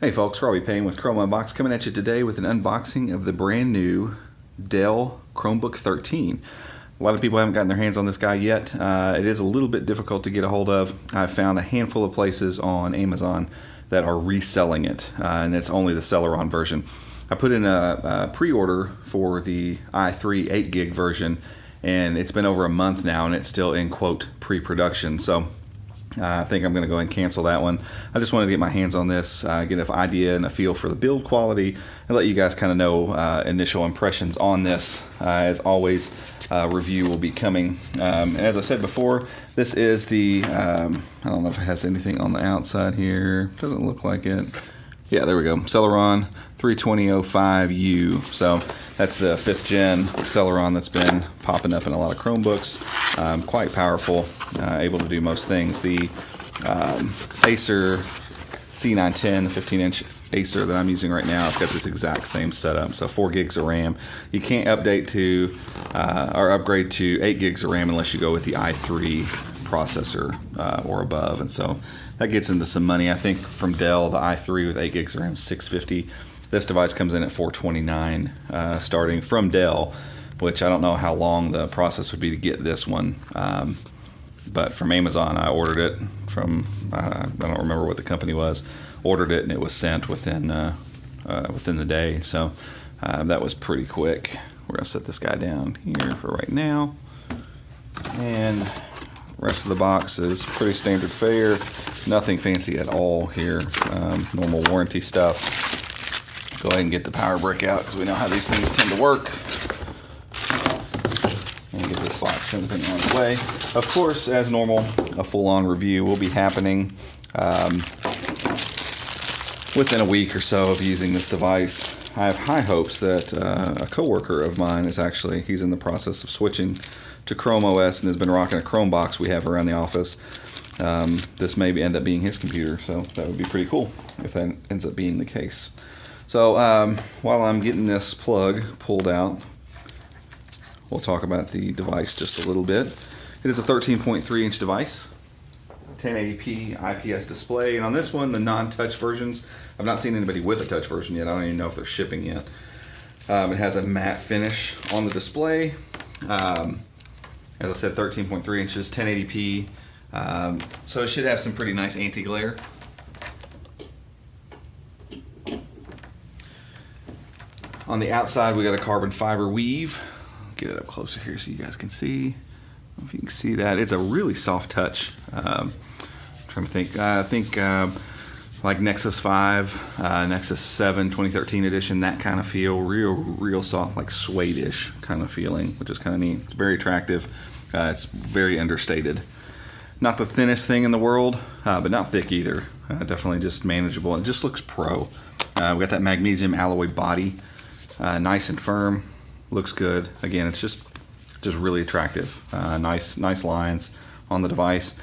Hey folks, Robbie Payne with Chrome Unbox coming at you today with an unboxing of the brand new Dell Chromebook 13. A lot of people haven't gotten their hands on this guy yet. It is a little bit difficult to get a hold of. I've found a handful of places on Amazon that are reselling it, and it's only the Celeron version. I put in a pre-order for the i3 8 gig version, and it's been over a month now, and it's still in quote pre-production. So I think I'm going to go ahead and cancel that one. I just wanted to get my hands on this, get an idea and a feel for the build quality, and let you guys kind of know initial impressions on this. As always, review will be coming. And as I said before, this is the, I don't know if it has anything on the outside here. Doesn't look like it. Yeah, there we go. Celeron 32005U. So that's the 5th gen Celeron that's been popping up in a lot of Chromebooks. Quite powerful, able to do most things. The Acer C910, the 15-inch Acer that I'm using right now, it's got this exact same setup. So 4 gigs of RAM. You can't update to or upgrade to 8 gigs of RAM unless you go with the i3 processor or above, and so that gets into some money. I think from Dell, the i3 with 8 gigs of RAM is $650. This device comes in at $429 starting from Dell, which I don't know how long the process would be to get this one. But from Amazon, I ordered it from, I don't remember what the company was, ordered it and it was sent within the day. So that was pretty quick. We're gonna set this guy down here for right now. And rest of the box is pretty standard fare. Nothing fancy at all here. Normal warranty stuff. Go ahead and get the power brick out because we know how these things tend to work. And get this box and everything on its way. Of course, as normal, a full-on review will be happening within a week or so of using this device. I have high hopes that a coworker of mine he's in the process of switching to Chrome OS and has been rocking a Chromebox we have around the office. This may end up being his computer, so that would be pretty cool if that ends up being the case. So while I'm getting this plug pulled out, we'll talk about the device just a little bit. It is a 13.3 inch device, 1080p IPS display, and on this one, the non-touch versions, I've not seen anybody with a touch version yet. I don't even know if they're shipping yet. It has a matte finish on the display. As I said, 13.3 inches, 1080p. So it should have some pretty nice anti-glare. On the outside, we got a carbon fiber weave. Get it up closer here so you guys can see. I don't know if you can see that. It's a really soft touch. I'm trying to think. I think like Nexus 5, Nexus 7, 2013 edition, that kind of feel. Real soft, like suede-ish kind of feeling, which is kind of neat. It's very attractive. It's very understated. Not the thinnest thing in the world, but not thick either. Definitely just manageable. It just looks pro. We got that magnesium alloy body. Nice and firm, looks good. Again, it's just really attractive. Nice lines on the device.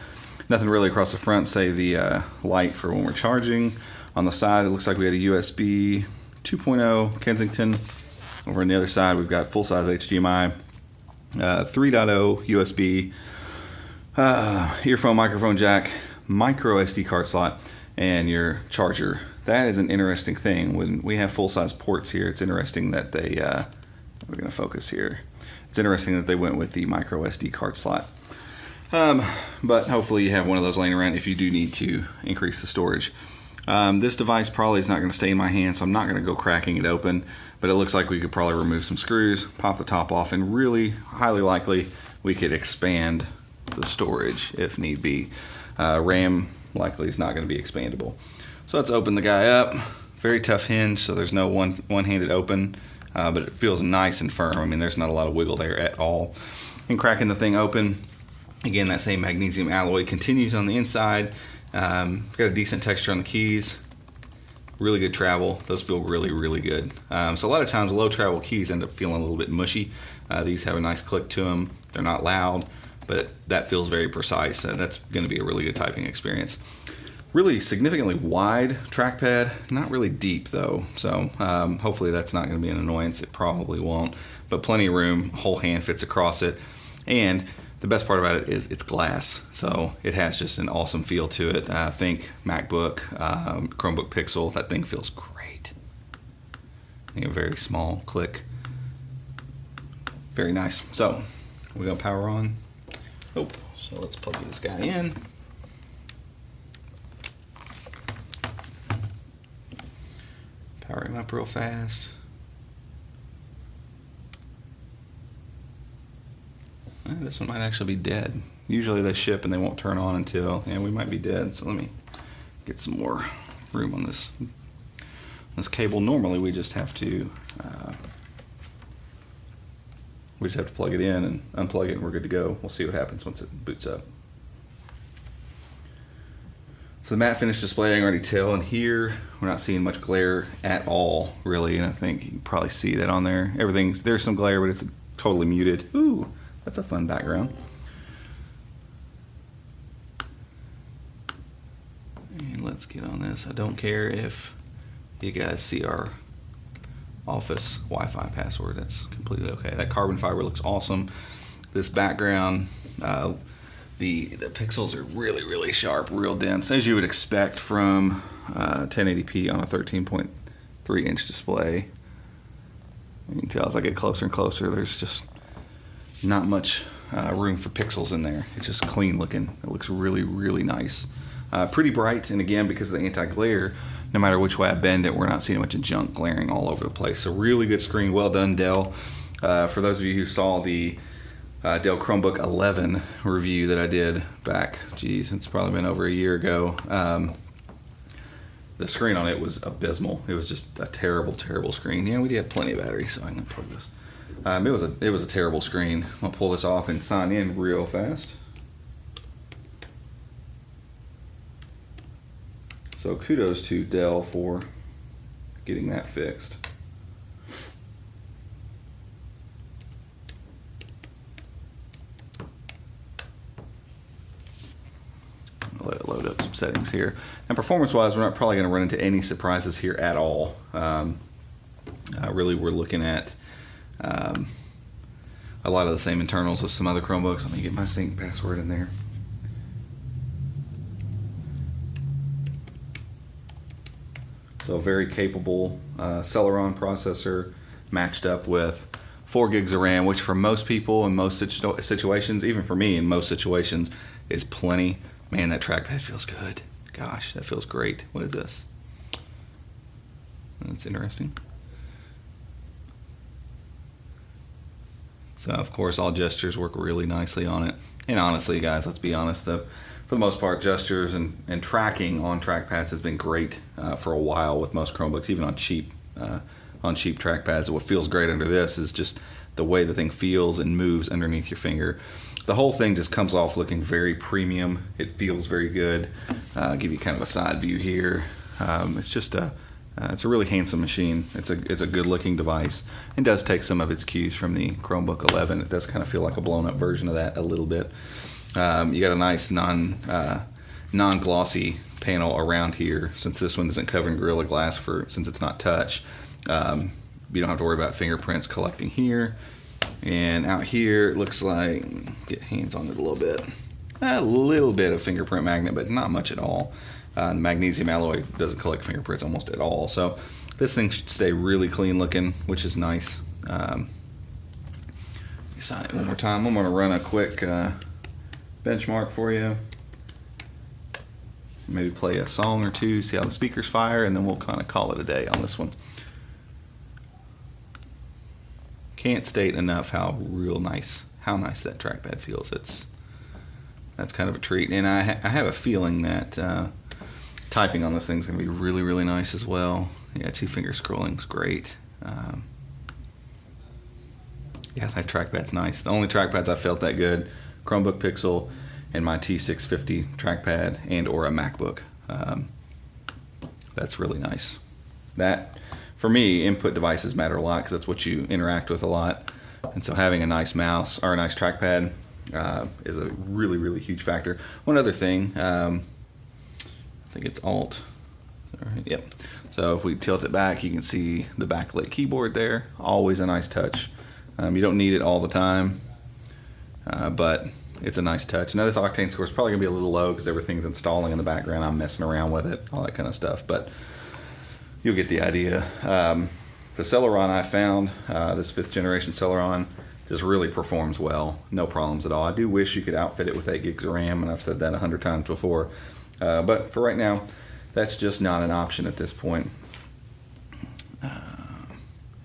Nothing really across the front, save the light for when we're charging. On the side, it looks like we had a USB 2.0 Kensington. Over on the other side, we've got full-size HDMI, 3.0 USB, earphone, microphone jack, micro SD card slot, and your charger. That is an interesting thing. When we have full-size ports here, it's interesting that they, we're going to focus here. It's interesting that they went with the micro SD card slot. But hopefully you have one of those laying around if you do need to increase the storage. This device probably is not going to stay in my hand, so I'm not going to go cracking it open, but it looks like we could probably remove some screws, pop the top off, and really, highly likely, we could expand the storage if need be. RAM likely is not going to be expandable. So let's open the guy up. Very tough hinge, so there's no one-handed open, but it feels nice and firm. I mean, there's not a lot of wiggle there at all. And cracking the thing open, again, that same magnesium alloy continues on the inside. Got a decent texture on the keys. Really good travel. Those feel really good. So a lot of times low travel keys end up feeling a little bit mushy. These have a nice click to them. They're not loud, but that feels very precise. That's going to be a really good typing experience. Really significantly wide trackpad, not really deep though, so hopefully that's not going to be an annoyance. It probably won't, but plenty of room. Whole hand fits across it, and the best part about it is it's glass, so it has just an awesome feel to it. I think MacBook, Chromebook Pixel, that thing feels great. A very small click. Very nice. So we're gonna power on. Oh, so let's plug this guy in. Power him up real fast. This one might actually be dead. Usually they ship and they won't turn on until, we might be dead. So let me get some more room on this cable. Normally we just have to plug it in and unplug it and we're good to go. We'll see what happens once it boots up. So the matte finish display, I can already tell, and here we're not seeing much glare at all, really, and I think you can probably see that on there. There's some glare, but it's totally muted. Ooh, that's a fun background. And let's get on this. I don't care if you guys see our office Wi-Fi password. That's completely okay. That carbon fiber looks awesome. This background, the pixels are really, really sharp, real dense, as you would expect from 1080p on a 13.3 inch display. You can tell as I get closer and closer, there's just not much room for pixels in there. It's just clean looking. It looks really, really nice. Pretty bright, and again, because of the anti-glare, no matter which way I bend it, we're not seeing a bunch of junk glaring all over the place. So really good screen, well done, Dell. For those of you who saw the Dell Chromebook 11 review that I did back, it's probably been over a year ago. The screen on it was abysmal. It was just a terrible, terrible screen. Yeah, we did have plenty of battery, so I'm gonna plug this. It was a terrible screen. I'll pull this off and sign in real fast. So kudos to Dell for getting that fixed. I'll let it load up some settings here. And performance-wise, we're not probably going to run into any surprises here at all. Really, we're looking at a lot of the same internals as some other Chromebooks. Let me get my sync password in there. So very capable Celeron processor matched up with 4 gigs of RAM, which for most people in most situations, even for me in most situations, is plenty. Man, that trackpad feels good. Gosh, that feels great. What is this? That's interesting. So of course all gestures work really nicely on it. And honestly, guys, let's be honest, for the most part, gestures and tracking on trackpads has been great for a while with most Chromebooks, even on cheap trackpads. What feels great under this is just the way the thing feels and moves underneath your finger. The whole thing just comes off looking very premium. It feels very good. I'll give you kind of a side view here. It's a really handsome machine. It's a good looking device. It does take some of its cues from the Chromebook 11. It does kind of feel like a blown up version of that a little bit. You got a nice non-glossy panel around here. Since this one isn't covered in Gorilla Glass since it's not touch, you don't have to worry about fingerprints collecting here. And out here, it looks like, get hands on it a little bit of fingerprint magnet, but not much at all. The magnesium alloy doesn't collect fingerprints almost at all. So this thing should stay really clean looking, which is nice. Sign it one more time. I'm going to run a quick benchmark for you. Maybe play a song or two, see how the speakers fire, and then we'll kind of call it a day on this one. Can't state enough how nice that trackpad feels. That's kind of a treat, and I have a feeling that typing on this thing is going to be really, really nice as well. Yeah, 2-finger scrolling is great. Yeah, that trackpad's nice. The only trackpads I felt that good, Chromebook Pixel and my T650 trackpad and or a MacBook. That's really nice. That, for me, input devices matter a lot because that's what you interact with a lot. And so having a nice mouse or a nice trackpad is a really, really huge factor. One other thing, I think it's Alt. Yep. So if we tilt it back, you can see the backlit keyboard there. Always a nice touch. You don't need it all the time, but it's a nice touch. Now this octane score is probably gonna be a little low because everything's installing in the background. I'm messing around with it, all that kind of stuff, but you'll get the idea. The Celeron I found, this 5th generation Celeron, just really performs well. No problems at all. I do wish you could outfit it with 8 gigs of RAM, and I've said that 100 times before. But for right now, that's just not an option at this point.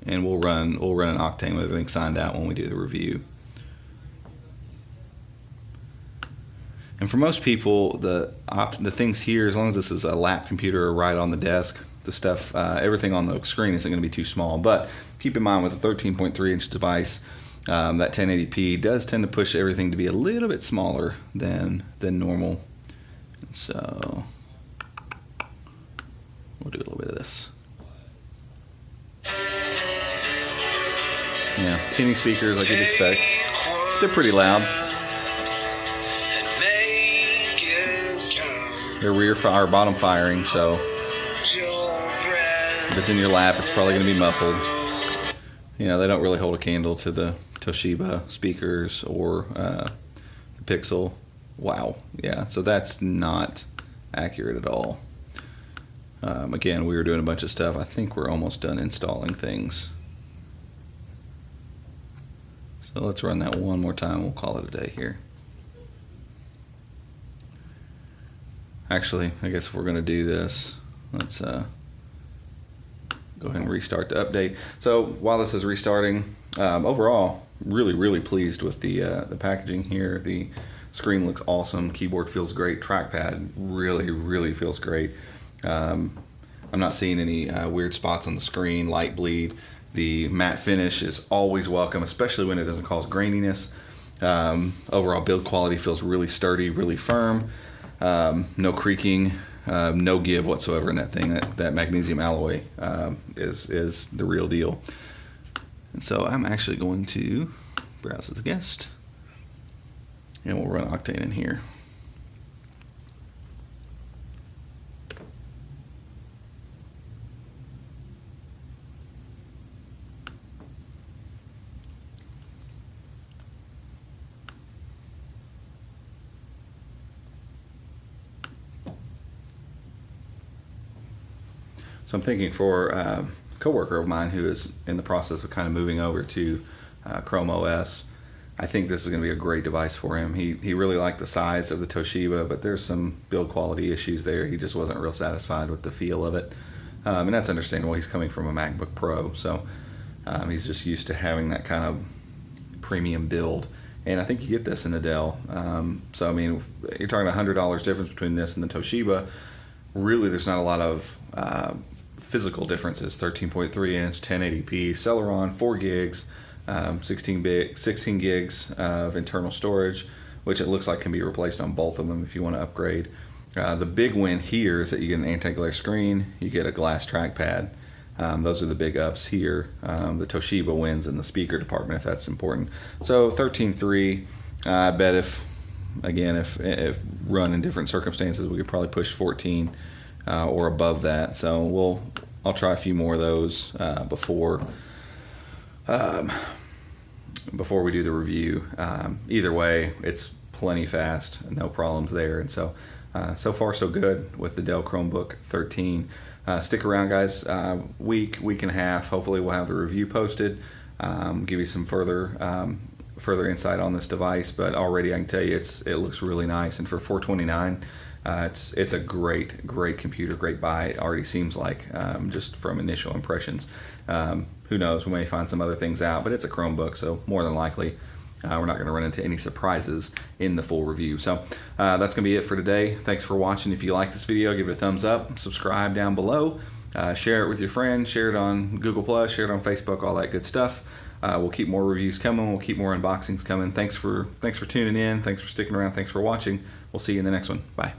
And we'll run an Octane with everything signed out when we do the review. And for most people, the things here, as long as this is a lap computer right on the desk, the stuff, everything on the screen isn't going to be too small. But keep in mind, with a 13.3 inch device, that 1080p does tend to push everything to be a little bit smaller than normal. So we'll do a little bit of this. Yeah, tinny speakers like you'd expect. They're pretty loud. They're or bottom firing, so if it's in your lap, it's probably going to be muffled. You know, they don't really hold a candle to the Toshiba speakers or the Pixel. Wow, yeah, so that's not accurate at all. Again, we were doing a bunch of stuff. I think we're almost done installing things. So let's run that one more time. We'll call it a day here. Actually, I guess if we're going to do this, let's go ahead and restart the update. So while this is restarting, overall, really pleased with the packaging here. The screen looks awesome. Keyboard feels great. Trackpad really feels great. I'm not seeing any weird spots on the screen, light bleed. The matte finish is always welcome, especially when it doesn't cause graininess. Overall build quality feels really sturdy, really firm. No creaking, no give whatsoever in that thing. That magnesium alloy is the real deal. And so I'm actually going to browse as a guest, and we'll run Octane in here. So I'm thinking for a coworker of mine who is in the process of kind of moving over to Chrome OS, I think this is going to be a great device for him. He really liked the size of the Toshiba, but there's some build quality issues there. He just wasn't real satisfied with the feel of it. And that's understandable. He's coming from a MacBook Pro, so he's just used to having that kind of premium build. And I think you get this in the Dell. So, I mean, you're talking $100 difference between this and the Toshiba. Really, there's not a lot of physical differences. 13.3 inch, 1080p, Celeron, 4 gigs, 16 gigs of internal storage, which it looks like can be replaced on both of them if you want to upgrade. The big win here is that you get an anti-glare screen, you get a glass trackpad. Those are the big ups here. The Toshiba wins in the speaker department if that's important. So 13.3, I bet if run in different circumstances, we could probably push 14 or above that. So I'll try a few more of those before we do the review. Either way, it's plenty fast, no problems there. And so far so good with the Dell Chromebook 13. Stick around, guys. Week and a half. Hopefully, we'll have the review posted. Give you some further insight on this device. But already, I can tell you it looks really nice. And for $429, it's a great computer, great buy. It already seems like just from initial impressions. Who knows? We may find some other things out, but it's a Chromebook, so more than likely. We're not going to run into any surprises in the full review. So that's going to be it for today. Thanks for watching. If you like this video, give it a thumbs up. Subscribe down below. Share it with your friends. Share it on Google+. Share it on Facebook. All that good stuff. We'll keep more reviews coming. We'll keep more unboxings coming. Thanks for tuning in. Thanks for sticking around. Thanks for watching. We'll see you in the next one. Bye.